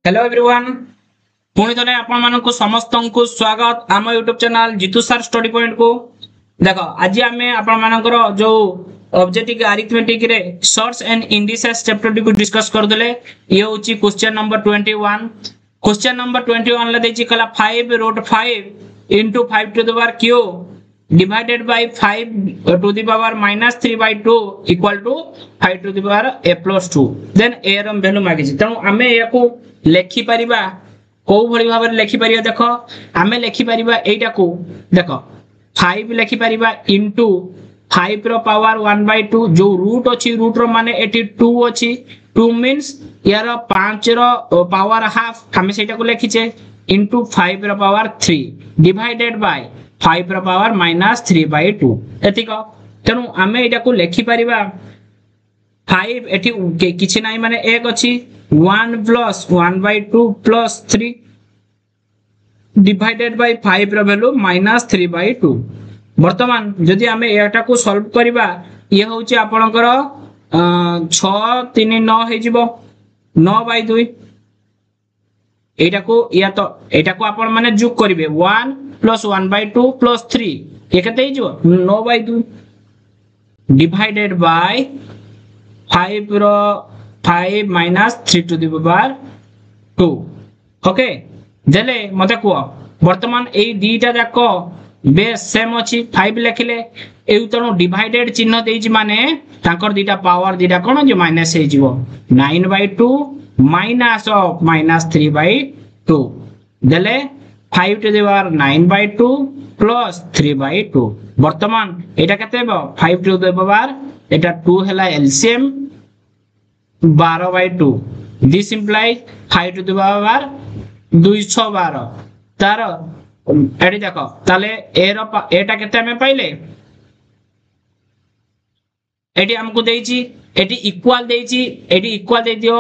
Hello everyone पुणी थे आपण मानक समस्त को स्वागत आम YouTube channel Jitu sir study point को देख आज आम आपण मानकर जो ऑब्जेक्टिव अरिथमेटिक रे शॉर्ट्स एंड इंडिसेस चैप्टर को डिस्कस करदले ये होची क्वेश्चन नंबर 21। क्वेश्चन नंबर 21 ले देची कला 5 root 5 into 5 to the power q divided by 5 to the power minus 3 by 2 equal to 5 to the power a plus 2 then a ର value मागिଛି तेणु आमे याको लेखि परिबा को भली भाबरे लेखि परिबा देखो आमे लेखि परिबा एटा को देखो 5 लेखि परिबा into 5 रो पावर 1 by 2 जो रूट अछि रूट रो माने एटी 2 अछि 2 मींस यार 5 रो पावर हाफ हमें सेटा को लेखिचे into 5 रो पावर 3 divided by 5 रो पावर minus 3 by 2 एतिक तेणु आमे एटा को लेखि परिबा 5 एठी किछि नाही माने एक अछि 1 plus 1 by 2 plus 3 divided by 5 रो वैल्यू minus 3 by 2 वर्तमान जदि आमे एटा को सॉल्व करिबा ये होची आपनकर 6 3 9 हे जिवो 9 by 2 एटा को या तो एटा को आपण माने जोग करिवे 1 plus 1 by 2 plus 3 ये केते हे जिवो 9 by 2 divided by 5 रो 5 minus 3 to the power 2 okay देले मते को वर्तमान ए दीटा जाको बेस सेम अछि 5 लेखिले एउ तनो डिवाइडेड चिन्ह देछि माने तांकर दीटा पावर दीटा कोन जे माइनस हे जिवो 9 by 2 minus of minus 3 by 2 देले 5 to the power 9 by 2 plus 3 by 2 वर्तमान एटा केते बो 5 to the power एटा 2 हला LCM 12 by 2 this implies 5 to the power 212 तार एडी देखो ताले ए रो एटा केते हमें पाइले एडी हमको देइची एडी इक्वल देइची एडी इक्वल दे दियो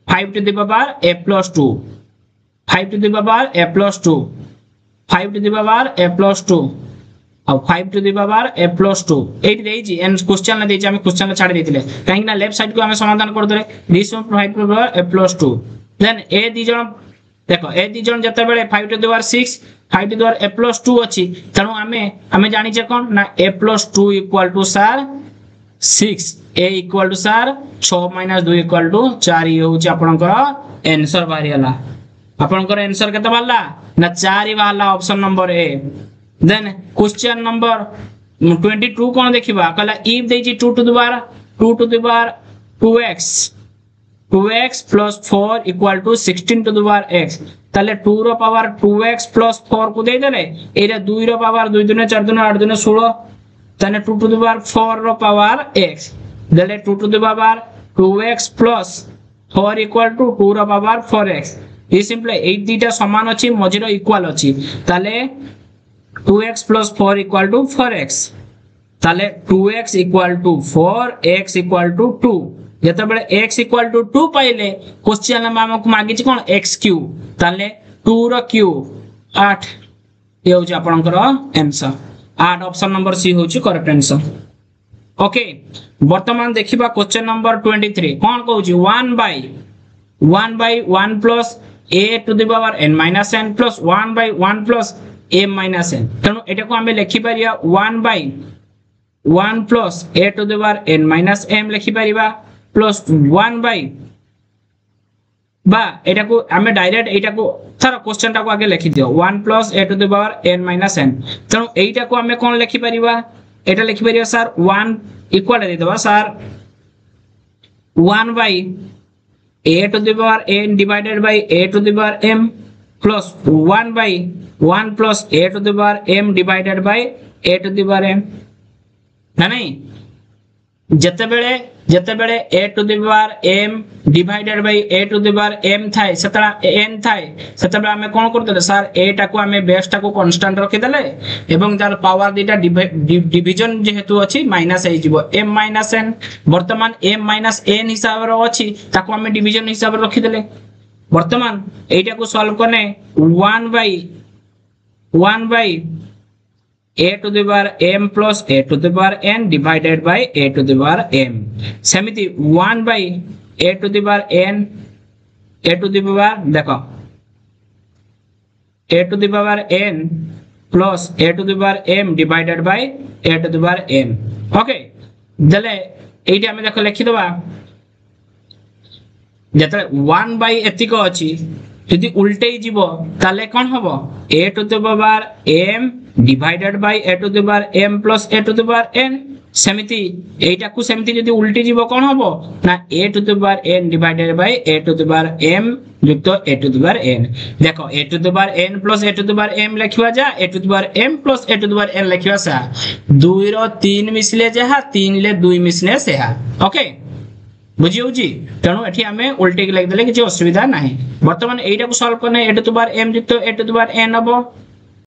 5 to the power a plus 2 5 to the power a plus 2 5 to the power a plus 2 और 5 to the power a plus 2 एडी देइची एंड क्वेश्चन ना देइची हम क्वेश्चन छाड़ देतिले काहे ना लेफ्ट साइड को हम समाधान कर देले this 5 to the power a plus 2 then ए दी जण देखो ए दी जण जते बेले 5 to the power 6 5 to the power a plus 2 अछि तणो हमें जानि जे कोन ना a plus 2 equal to sir 6 a equal to sir 6 minus 2 equal to 4 ये होची आपनकर आंसर बारियाला आपनकर आंसर केते बाला ना 4 ही बाला ऑप्शन नंबर ए देन क्वेश्चन नंबर 22 कोन देखिबा कहला इफ देजी 2 to the power 2x plus 4 equal to 16 to the power x ताले 2 रो पावर 2x plus 4 को दे देले एरे 2 रो पावर 2 दुने 4 दुने 8 दुने 16 ताने 2 to the power 4 रो पावर x देले 2 to the power 2x plus 4 equal to 2 रो पावर 4x ये सिंपल ए दीटा समान अछि मझिरो इक्वल अछि ताले 2x plus 4 equal to 4x ताले 2x equal to 4 x equal to 2 जते बेले x equal to 2 पाइले क्वेश्चन में हमको मागी छी कोन x क्यूब ताले 2 रो क्यूब 8 ये होची आपनकर आंसर 8 ऑप्शन नंबर सी होची करेक्ट आंसर ओके वर्तमान देखिबा question number 23 cone कहूची 1 by 1 plus a to the power n minus n plus 1 by 1 plus a minus n तनो एटा को हमें लिखि परिया 1 by 1 plus a to the power n minus m लिखि परिबा plus 1 by बा एटा को हमें डायरेक्ट एटा को थरा क्वेश्चन टा को आगे लिखि दियो 1 plus a to the power n minus n तनो एटा को हमें कोन लिखि परिबा एटा लिखि परिबा सर 1 इक्वल दे देबा sir 1 by a to the power n divided by a to the power m plus 1 by 1 plus a to the power m divided by a to the power m ना नहीं जते बेले a to the power m divided by a to the power m थाए Shitala n थाए सतबे हमें कोन करतले sir a टा को हमें बेस टा को कांस्टेंट रखि देले एवं जार पावर दीटा डिवीजन जेहेतु अछि माइनस हे जिवो m minus n वर्तमान m minus n हिसाब रो अछि ताको हमें डिवीजन हिसाब रखि देले वर्तमान एटा को सॉल्व करने 1 by a to the power m plus a to the power n divided by a to the power m सेमिति 1 by a to the power n a to the power देखो a to the power n plus a to the power m divided by a to the power n okay देले एठी हमें देखो लिखि दबा जतले 1 by एतिको अछि यदि उल्टे जीवो ताले कोन हबो a to the power m divided by a to the power m plus a to the power n सेमिति एटा को सेमिति यदि उल्टी जीवो कोन हबो ना a to the power n divided by a to the power m युक्त a to the power n देखो a to the power n plus a to the power m लिखिवा जा a to the power m plus a to the power n लिखिवा सा 2 रो 3 मिसले जहा 3 ले 2 मिसले सेहा okay बुझी होजी तणो एठी हमें उल्टे के लाग देले किछ असुविधा नाही वर्तमान एटा को सॉल्व करने a to the power m युक्त a to the power n हबो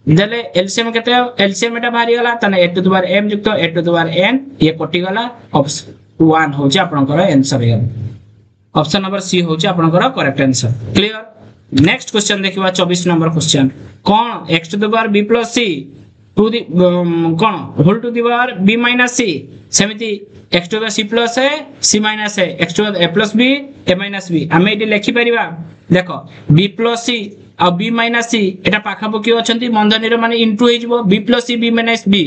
देले एलसीएम केते एलसीएम एटा भारी गला तने a to the power m युक्त a to the power n ये कटि गला ऑप्शन 1 होची आपनकर आंसर हे ऑप्शन नंबर सी होची आपनकर correct answer clear next question देखिबा 24 नंबर क्वेश्चन कोन x to the power b plus c to the कोन whole to the power b minus c सेमिति x to the c plus a c minus a x to the a plus b a minus b हमें eighty लिखि परिबा देखो b plus c आ b minus c एटा पाखा पकी अछंती मंधनी रे माने into हे जिवो b plus c b minus b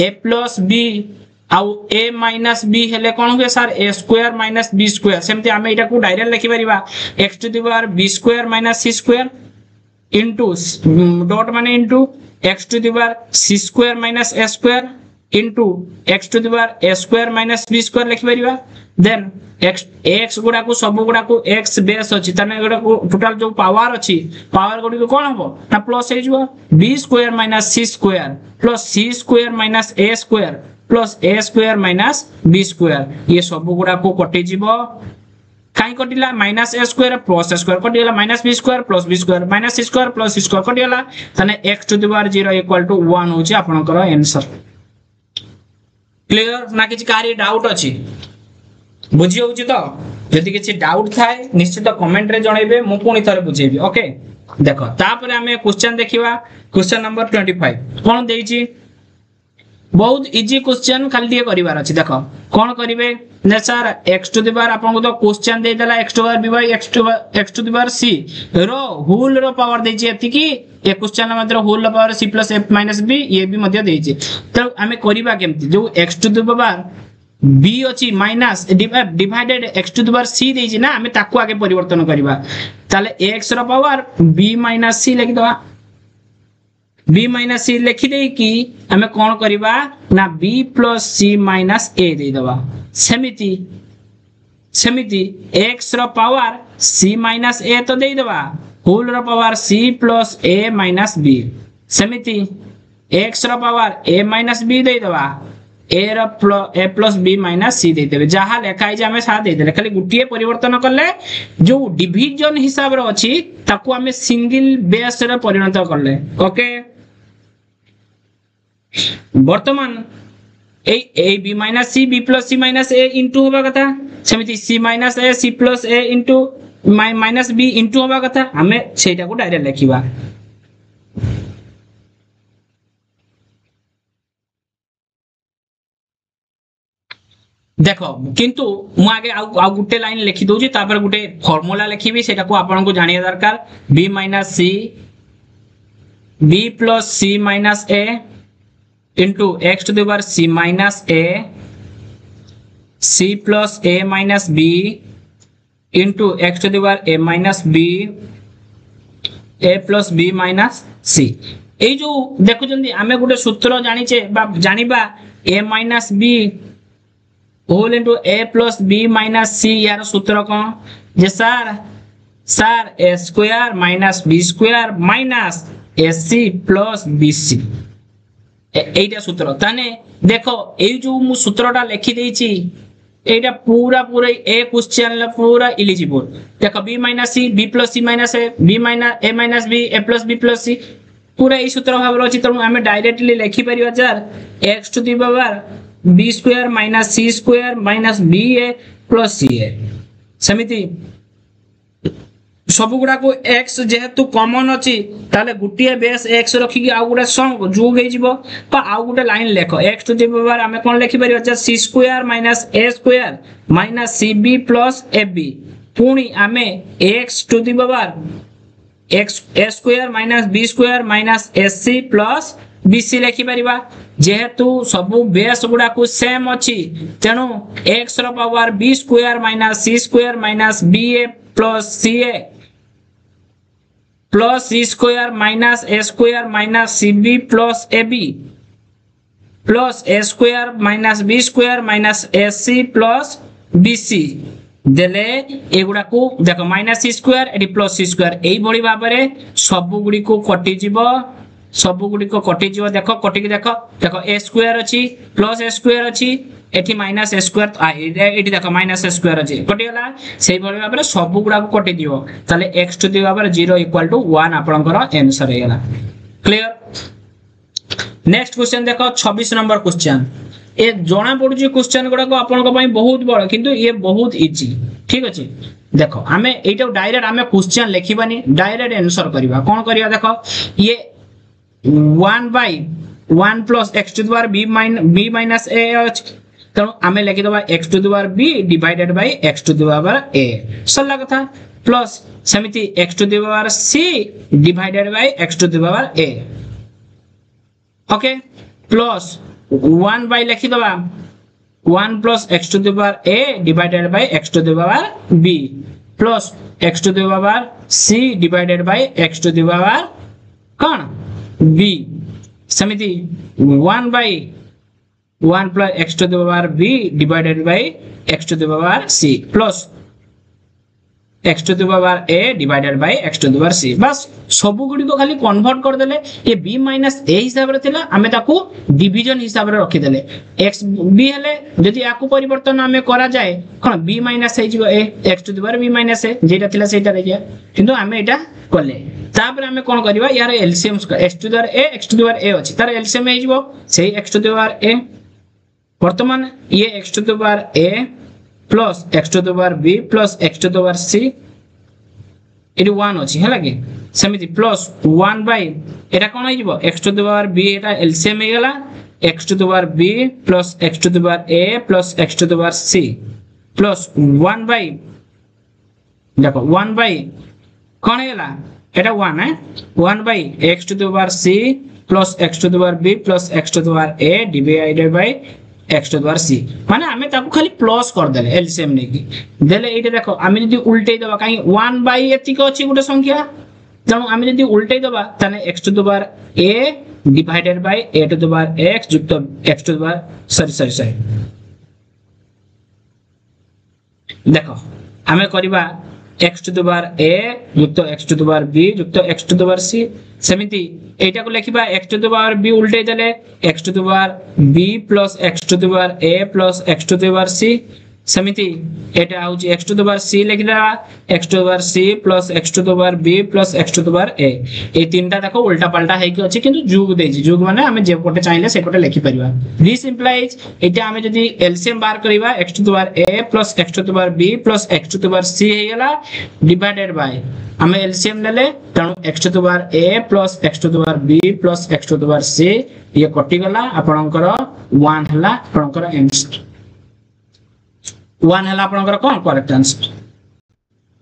a plus b uh a minus b हेले कोन होय sir a square minus b square सेमति हमें एटा को डायरेक्ट लिखि परिबा x to the power b square minus c square into dot माने into x to the power c square minus a square into x to the power a square minus b square लिखि परिबा then x गुडा को सब गुडा को x base अछि तने गुडा को total जो power अछि पावर गुडी को कोन हबो ना प्लस हे जिवो b square minus c square plus c square minus a square plus a square minus b square ये सब गुडा को कटि जिवो काई कटिला minus a square plus a square कटिला minus b square plus b square minus c square plus c square कटिला तने x to the power 0 equal to 1 होची आपनकर आंसर क्लियर ना किछ कारी डाउट अछि बुझी होउची तो यदि किछि डाउट थाए निश्चित कमेंट रे जणाइबे मु पुनी थरे बुझेबी ओके देखो तापर हमें क्वेश्चन देखिबा क्वेश्चन नंबर 25 कोन देइची बहुत इजी क्वेश्चन खाली दिए करिवार अछि देखो कोन करिवे ने sir x to the power आपन को तो क्वेश्चन दे देला x to the power b by x to the power c रो होल रो पावर देइची एति की ए क्वेश्चन मात्र होल रो power c plus f minus b ये भी मध्य देइची तो हमें करिबा केमति जो x to the power b अछि minus divided x to the power c देइची ना हमें ताकू आगे परिवर्तन करिबा ताले x रो पावर b minus c लिखि दवा b minus c लिखि देई कि हमें कोन करिबा ना b plus c minus a दे दवा सेमिति सेमिति x रो पावर c minus a तो दे दवा होल रो power c plus a minus b सेमिति x रो पावर a minus b दे दवा a row a plus b minus c दे देबे जहा लेखाई जे हमें सा दे देले खाली गुटिए परिवर्तन करले जो डिवीजन हिसाब रो अछि ताकू हमें सिंगल बेस रे परिणत करले ओके वर्तमान ए b minus c b plus c minus a into होबा कथा सेमिति c minus a c plus a into minus b into होबा कथा हमें सेटा को डायरेक्ट लिखिबा देखो किंतु मु आगे आ गुटे लाइन लिखि दोजी तापर गुटे फार्मूला लिखिबी सेटा को आपन को जानिया दरकार b minus c b plus c minus a into x to the power c minus a c plus a minus b into x to the power a minus b a plus b minus c ए जो देखो जंदी हमें गुटे सूत्र जानिचे बा जानिबा a minus b whole into a plus b minus c यार सूत्र कोन जे sir a square minus b square minus ac plus bc एटा सूत्र ताने देखो ए जो मु सूत्रटा लिखि देइची एटा पूरा पूरा ए क्वेश्चन ला पूरा एलिजिबल देखो b minus c b plus c minus a b minus a minus b a plus b plus c पूरा ए सूत्र भाव अछि त हमें डायरेक्टली लिखि परिबा sir x to the power b square minus c square minus ba plus ca समिति सब गुडा को x जेहेतु कॉमन अछि ताले गुटिया बेस x रखि कि आ गुडा सम जोग हे जिवो पा आ गुडा लाइन लेखो x टू द पावर हमें कोन लिखि परिबा c square minus a square minus cb plus ab पुणी आमे x to the power x a square minus b square minus sc plus bc लिखि परिबा जेहेतु सब बेस गुडा को सेम अछि तेनु x रो power b square minus c square minus ba plus ca plus c square minus a square minus cb plus ab plus a square minus b square minus sc plus bc देले एगुडा को देखो minus c square एडी plus c square एई भली भाबरे सब गुडी को कटि जीवो सब गुडी को कटि जीवो देखो कटि के देखो देखो a स्क्वायर अछि प्लस a स्क्वायर अछि एठी माइनस a स्क्वायर एठी देखो माइनस a स्क्वायर अछि कटि गला सेई भली भाबरे सब गुडा को कटि दियो ताले x to the power 0 equal to 1 आपनकर आंसर हे गला क्लियर। नेक्स्ट क्वेश्चन देखो 26 नंबर क्वेश्चन ए जोना पडुची क्वेश्चन गुडा को आपनको पई बहुत बड़ किंतु ये बहुत इजी ठीक अछि देखो हमें एटा डायरेक्ट हमें क्वेश्चन लिखिबानी डायरेक्ट आंसर करबा कोन करिया देखो ये 1 by 1 plus x to the power b minus a अछि तनो हमें लिखि दबा x to the power b divided by x to the power a सरला कथा प्लस समिति x to the power c divided by x to the power a okay plus 1 by लिखि दबा 1 plus x to the power a divided by x to the power b plus x to the power c divided by x to the power कौन b समिति 1 by 1 plus x to the power b divided by x to the power c plus x to the power a divided by x to the power c बस सब गुडी को खाली convert कर देले ये b माइनस a हिसाब रे थिला हमें ताकू डिवीजन हिसाब रे रखि देले x b हेले जदि याकू परिवर्तन हमें करा जाए कोन b माइनस हे जिवो a x to the power b minus a जेटा थिला सेटा रे जा किंतु हमें एटा करले तापर हमें कोन करबा यार LCM x to the power a x to the power a अछि तार एलसीएम हे जिवो सेही x to the power a वर्तमान ये x to the power a plus x to the power b plus x to the power c eighty 1 अछि हला कि समिति प्लस 1 by एटा कोन हे जिवो x to the power b Etah LCM हे गेला x to the power b plus x to the power a plus x to the power c plus 1 by देखो 1 by कोन हे गेला एटा 1 है 1 by x to the power c plus x to the power b plus x to the power a divided by x to the power c माने हमें ताको खाली plus कर देले LCM ने की देले एटे देखो हमें यदि उल्टे दबा काई 1 by एतिक अछि गुटे संख्या जणो हमें यदि उल्टे दबा तने x to the power a divided by a to the power x युक्त x to the power sorry देखो हमें करिबा x to the power a युक्त x to the power b युक्त x to the power c समिति एटा को लिखिबा x to the power b उल्टे देले x to the power b plus x to the power a plus x to the power c समिति एटा होची x to the power c लिखिला x to the power c plus x to the power b plus x to the power a ए तीनटा देखो उल्टा पलटा है कि अछि किंतु जोग देछि जोग माने हमें जे कोटे चाहिले से कोटे लिखि परिबा दिस इंप्लाइज एटा हमें जदी एलसीएम बार करिबा x to the power a plus x to the power b plus x to the power c हे गेला डिवाइडेड बाय हमें एलसीएम लेले तणु x to the power a plus x to the power b plus x to the power c ये कटि गला आपनकर 1 हला आपनकर answer 1 हला आपनकर कोन correct answer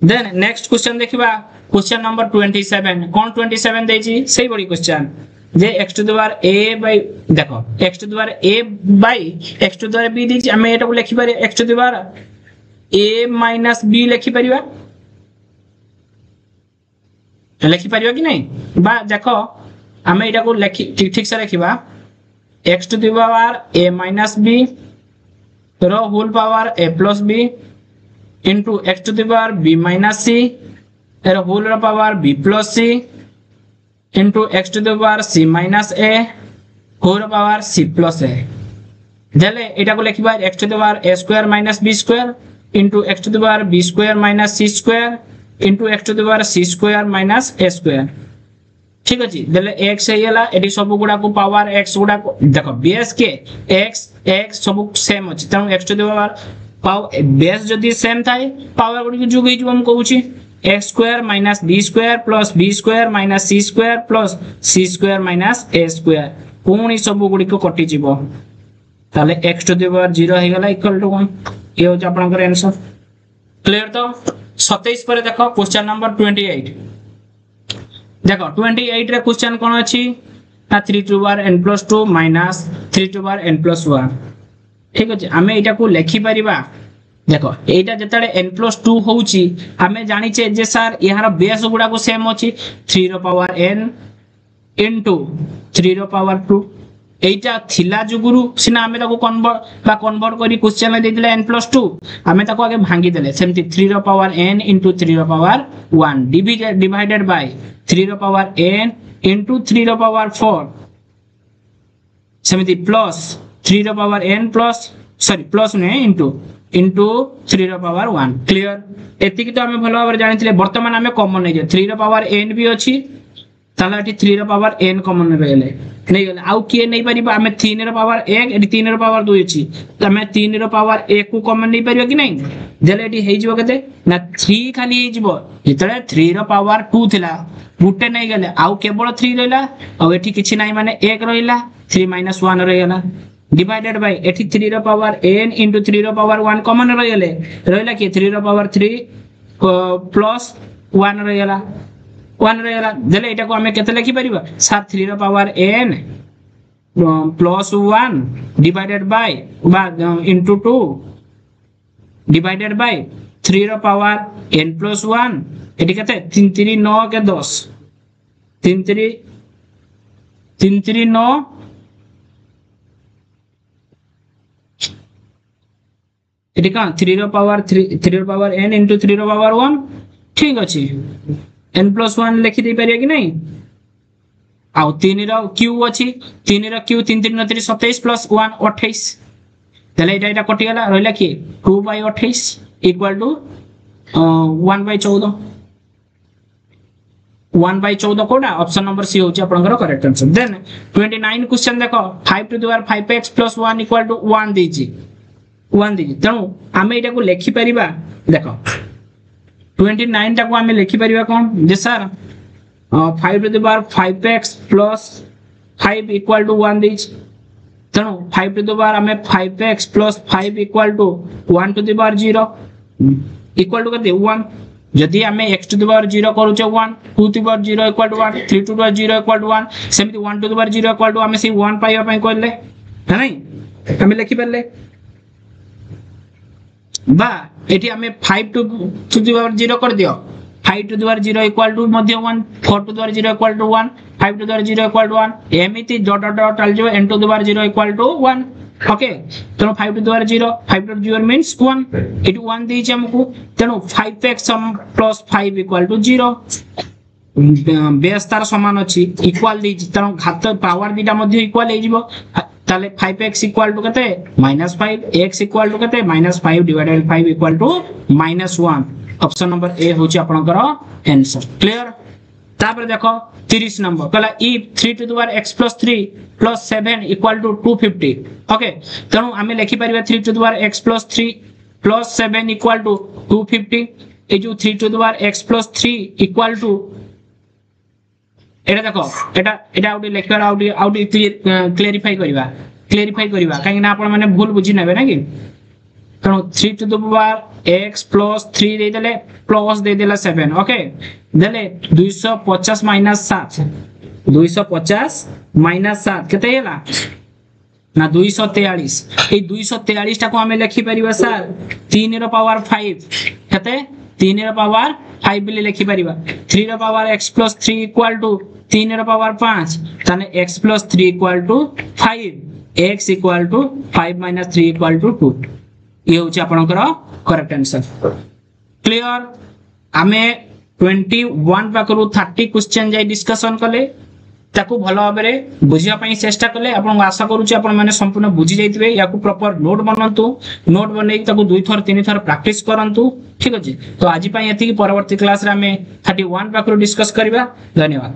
then next question देखिबा क्वेश्चन नंबर 27 कोन 27 देछि सही बड़ी क्वेश्चन जे x to the power a by देखो x to the power a by x to the power b देछि हमें एटा को लिखि पारे x to the power a minus b लिखि परिबा लिखि परिबा कि नहीं बा देखो हमें एटा को लिखि ठीक से लिखिबा x to the power a minus b रो whole power a plus b into x to the power b minus c रो whole power b plus c into x to the power c minus a whole power c plus a देले एटा को लिखिबा x to the power a square minus b square into x to the power b square minus c square into x to the power c square minus a square ठीक अछि देले x हे गेला AD सब गुडा को power x गुडा को देखो base के x सब सेम अछि तनु x to the power power base जदी सेम थाए पावर गुडी के जोग हिजो हम कहूची x square minus b square plus b square minus c square plus c square minus a square कोनी सब गुडी को कटि जिवो ताले x टू द पावर 0 हे गेला इक्वल टू 1 ये हो आपनकर आंसर क्लियर तो 27 पर देखो क्वेश्चन नंबर 28 देखो 28 रे क्वेश्चन कोन अछि ना 3 to power n + 2 minus 3 to power n + 1 ठीक अछि हमें एटा को लिखि परिबा देखो एटा जतडे n + 2 होउची हमें जानि छे जे सर यार बेस गुडा को सेम अछि 3 रो पावर n इनटू 3 रो पावर 2 एटा थिला जुगुरु सिना हमें ताको कन्वर्ट करी क्वेश्चन में देदिले n + 2 हमें ताको आगे भांगी देले सेमति 3 रो पावर n इनटू 3 रो पावर 1 डिवाइडेड बाय 3 रो पावर n इनटू 3 रो पावर 4 सेमति प्लस 3 रो power n plus sorry plus ने इनटू 3 रो पावर 1 क्लियर एति कि तो हमें भलो भाबरे जानिथिले वर्तमान हमें कॉमन नै जे 3 रो पावर n भी अछि ताला 3 रो पावर n कॉमन रहले नहीं गले आउ किए नहीं परिबा हमें 3 रो पावर 1 एटी 3 रो पावर 2 अछि त हमें 3 रो पावर 1 को कॉमन नहीं परिबा कि नहीं देले एटी हेइ जिवो केते ना 3 खाली हेइ जिवो जेतले 3 रो पावर 2 थिला गुटे नहीं गले आउ केवल 3 रहला आ एटी किछि नहीं माने 1 रहिला 3 - 1 रहिला डिवाइडेड बाय एटी 3 रो पावर n इनटू 3 रो पावर 1 कॉमन रहिले रहिला कि 3 रो पावर 3 प्लस 1 रहिला 1 रहेगा देले एटा को हमें केते लिखि परिबा 3 रो power n plus 1 divided by into 2 divided by 3 रो पावर n प्लस 1 एटी केते 3 3 9 के 10 3 3 9 एटी का 3 रो पावर n इनटू 3 रो पावर 1 ठीक अछि n + 1 लिखि दे परिया कि नहीं आउ 3 रो q अछि 3 रो q 3 3 9 27 प्लस 1 28 तले एटा कटि गला रहला कि 2/28 = 1/14 1/14 कोडा ऑप्शन नंबर सी होची आपनकर करेक्ट आंसर देन 29 क्वेश्चन देखो 5 टू द पावर 5x + 1 = 1 देजी 1 देजी तणु हमें एटा को लिखि परिबा देखो 29 टा को हमें लिखि परिबा कोन जे sir 5 to the power 5x + 5 = 1 देज तणु 5 टू द पावर हमें 5x + 5 = 1 to the power 0 equal to कते 1 जदी हमें x टू द पावर 0 करूचे 1 2 to the power 0 = 1 3 to the power 0 = 1 सेमति 1 टू द पावर 0 = हमें से 1 पाइबा पई कहले है नहीं हमें लिखि परले बा एठी हमें 5 टू द पावर 0 कर दियो 5 टू द पावर 0 = मध्य 1 4 to the power 0 = 1 5 to the power 0 = 1 एमिति डॉट डॉट डॉट चल जो n to the power 0 = 1 okay तो 5 to the power 0 5 to the 0 means 1 it 1 दी छ हमको तेनो 5x + 5 = 0 बेस तार समान अछि इक्वल दी तेनो घात पावर दीटा मध्य इक्वल हे जिवो ताले 5x = कते -5 x = कते -5 डिवाइडेड 5 = -1 ऑप्शन नंबर ए होची आपनकर आंसर क्लियर तापर देखो 30 नंबर कहला if 3 to the power x + 3 + 7 = 250 okay तणु हमें लिखि परिबा 3 टू द पावर x + 3 + 7 = 250 ए जो 3 टू द पावर x + 3 = एटा देखो एटा आउडी लेक्चर आउडी क्लेरिफाई करिवा काहे ना आपण माने भूल बुझी नेबे ना कि तणु 3 टू द पावर x + 3 दे देले प्लस दे देला 7 ओके देले 250 - 7 250 - 7 केते हैला ना 243 ए 243 टा को हमें लिखि परिबा सर 3 रो पावर 5 केते 3 रो पावर 5 बिले लिखि परिबा 3 रो पावर x + 3 = 3 रो पावर 5 तने x + 3 = 5 x = 5 - 3 = 2 ये होची आपनकर करेक्ट आंसर क्लियर हमें 21 पाकरू 30 क्वेश्चन जाई डिस्कशन कले ताकू भलो भाबरे बुझिया पई चेष्टा कले आपन आशा करू छी आपन माने संपूर्ण बुझी जाइतबे याकू प्रॉपर नोट बनंतु नोट बनै ताकू 2 थर 3 थर प्रैक्टिस करंतु ठीक अछि तो आज पई एति परवर्ती क्लास रे हमें 31 पाकरू डिस्कस करबा धन्यवाद।